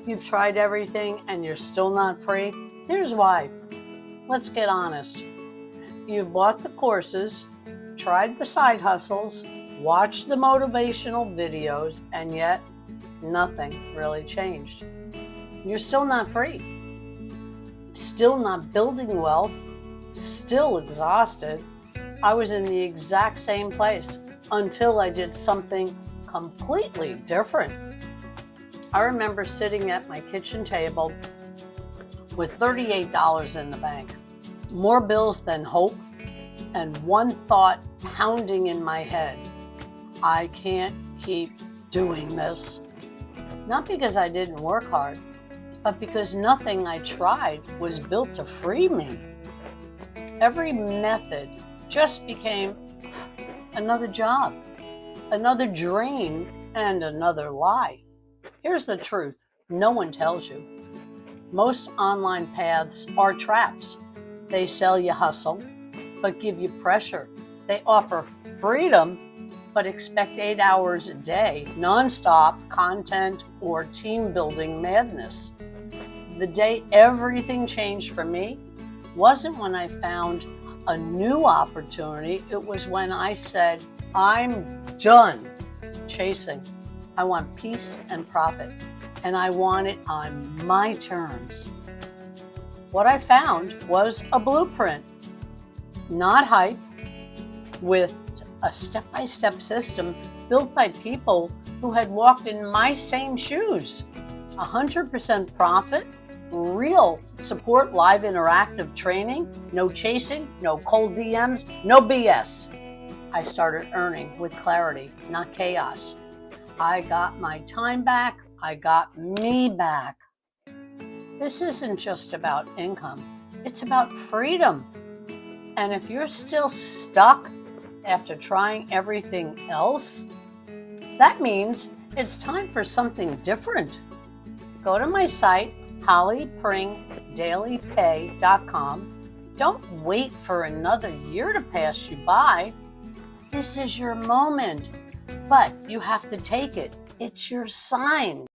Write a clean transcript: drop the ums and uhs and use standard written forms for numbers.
You've tried everything and you're still not free? Here's why. Let's get honest. You've bought the courses, tried the side hustles, watched the motivational videos, and yet nothing really changed. You're still not free, still not building wealth, still exhausted. I was in the exact same place until I did something completely different. I remember sitting at my kitchen table with $38 in the bank, more bills than hope, and one thought pounding in my head: I can't keep doing this. Not because I didn't work hard, but because nothing I tried was built to free me. Every method just became another job, another drain, and another lie. Here's the truth no one tells you. Most online paths are traps. They sell you hustle, but give you pressure. They offer freedom, but expect 8 hours a day, nonstop content or team building madness. The day everything changed for me wasn't when I found a new opportunity. It was when I said, I'm done chasing. I want peace and profit, and I want it on my terms. What I found was a blueprint, not hype, with a step-by-step system built by people who had walked in my same shoes. 100% profit, real support, live interactive training, no chasing, no cold DMs, no BS. I started earning with clarity, not chaos. I got my time back. I got me back. This isn't just about income. It's about freedom. And if you're still stuck after trying everything else, that means it's time for something different. Go to my site, hollypringdailypay.com. Don't wait for another year to pass you by. This is your moment, but you have to take it. It's your sign.